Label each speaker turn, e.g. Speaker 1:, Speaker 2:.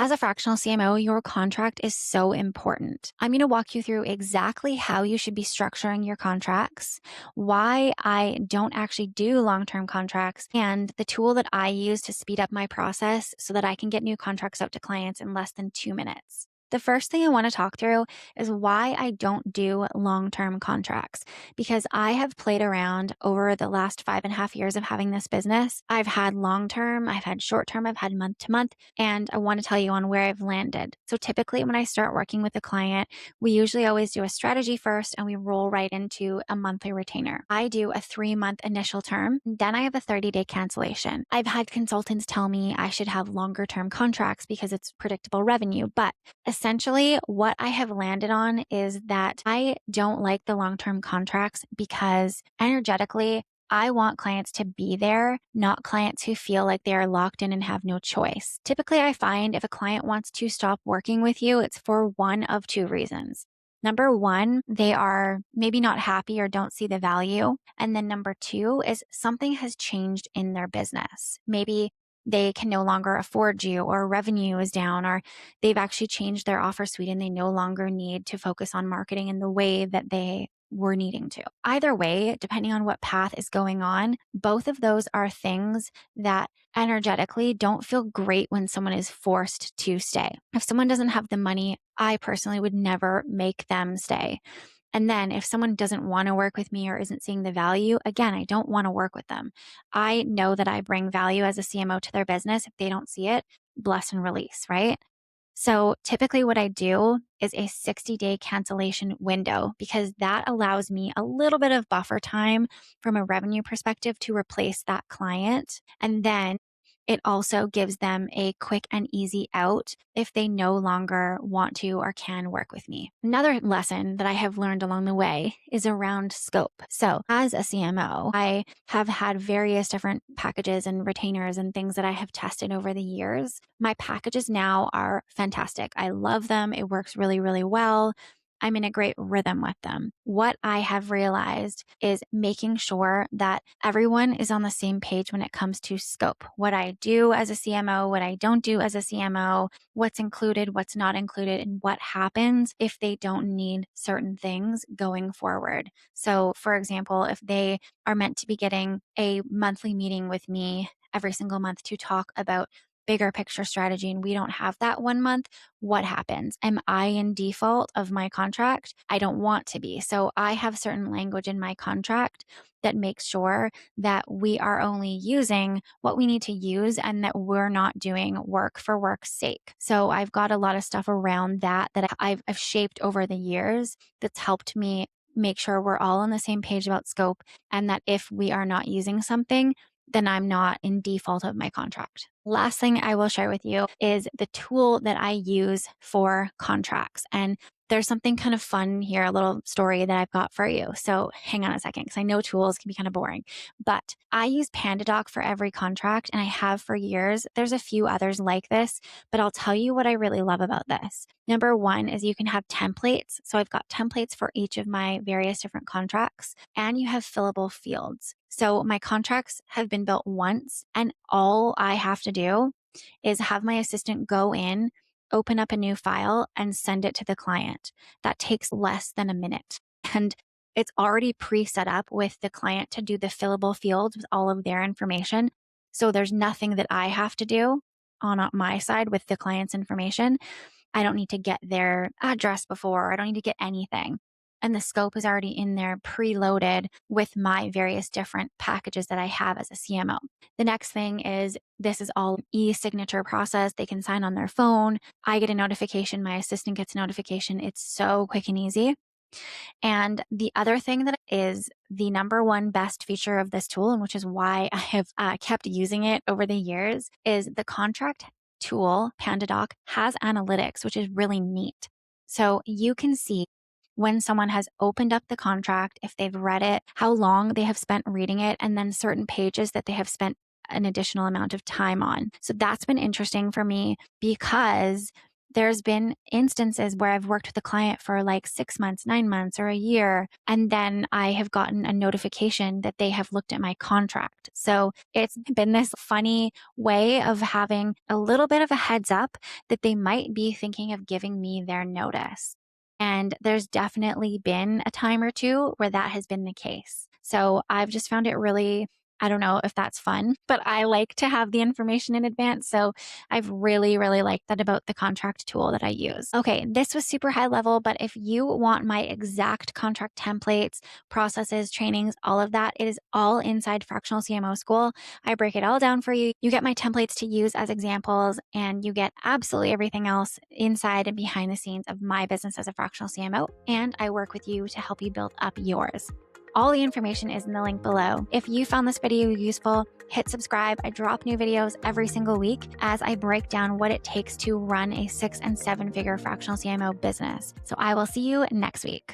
Speaker 1: As a fractional CMO, your contract is so important. I'm going to walk you through exactly how you should be structuring your contracts, why I don't actually do long-term contracts, and the tool that I use to speed up my process so that I can get new contracts out to clients in less than 2 minutes. The first thing I want to talk through is why I don't do long-term contracts, because I have played around over the last 5.5 years of having this business. I've had long-term, I've had short-term, I've had month-to-month, and I want to tell you on where I've landed. So typically when I start working with a client, we usually always do a strategy first and we roll right into a monthly retainer. I do a 3-month initial term, then I have a 30-day cancellation. I've had consultants tell me I should have longer term contracts because it's predictable revenue, but essentially, what I have landed on is that I don't like the long-term contracts because energetically, I want clients to be there, not clients who feel like they are locked in and have no choice. Typically, I find if a client wants to stop working with you, it's for one of two reasons. Number one, they are maybe not happy or don't see the value. And then number two is something has changed in their business. Maybe they can no longer afford you, or revenue is down, or they've actually changed their offer suite and they no longer need to focus on marketing in the way that they were needing to. Either way, depending on what path is going on, both of those are things that energetically don't feel great when someone is forced to stay. If someone doesn't have the money, I personally would never make them stay. And then if someone doesn't want to work with me or isn't seeing the value, again, I don't want to work with them. I know that I bring value as a CMO to their business. If they don't see it, bless and release, right? So typically what I do is a 60-day cancellation window because that allows me a little bit of buffer time from a revenue perspective to replace that client. And then it also gives them a quick and easy out if they no longer want to or can work with me. Another lesson that I have learned along the way is around scope. So as a CMO, I have had various different packages and retainers and things that I have tested over the years. My packages now are fantastic. I love them. It works really, really well. I'm in a great rhythm with them. What I have realized is making sure that everyone is on the same page when it comes to scope. What I do as a CMO, what I don't do as a CMO, what's included, what's not included, and what happens if they don't need certain things going forward. So, for example, if they are meant to be getting a monthly meeting with me every single month to talk about bigger picture strategy and we don't have that 1 month, what happens? Am I in default of my contract? I don't want to be. So I have certain language in my contract that makes sure that we are only using what we need to use and that we're not doing work for work's sake. So I've got a lot of stuff around that I've shaped over the years that's helped me make sure we're all on the same page about scope and that if we are not using something, then I'm not in default of my contract. Last thing I will share with you is the tool that I use for contracts. And there's something kind of fun here, a little story that I've got for you. So hang on a second, because I know tools can be kind of boring, but I use PandaDoc for every contract and I have for years. There's a few others like this, but I'll tell you what I really love about this. Number one is you can have templates. So I've got templates for each of my various different contracts and you have fillable fields. So my contracts have been built once and all I have to do is have my assistant go in, open up a new file and send it to the client. That takes less than a minute. And it's already pre-set up with the client to do the fillable fields with all of their information. So there's nothing that I have to do on my side with the client's information. I don't need to get their address before. I don't need to get anything. And the scope is already in there preloaded with my various different packages that I have as a CMO. The next thing is this is all e-signature process. They can sign on their phone. I get a notification. My assistant gets a notification. It's so quick and easy. And the other thing that is the number one best feature of this tool, and which is why I have kept using it over the years, is the contract tool, PandaDoc, has analytics, which is really neat. So you can see when someone has opened up the contract, if they've read it, how long they have spent reading it, and then certain pages that they have spent an additional amount of time on. So that's been interesting for me because there's been instances where I've worked with a client for like 6 months, 9 months, or a year, and then I have gotten a notification that they have looked at my contract. So it's been this funny way of having a little bit of a heads up that they might be thinking of giving me their notice. And there's definitely been a time or two where that has been the case. So I've just found it really, I don't know if that's fun, but I like to have the information in advance. So I've really, really liked that about the contract tool that I use. Okay, this was super high level, but if you want my exact contract templates, processes, trainings, all of that, it is all inside Fractional CMO School. I break it all down for you. You get my templates to use as examples, and you get absolutely everything else inside and behind the scenes of my business as a fractional CMO. And I work with you to help you build up yours. All the information is in the link below. If you found this video useful, hit subscribe. I drop new videos every single week as I break down what it takes to run a 6- and 7-figure fractional CMO business. So I will see you next week.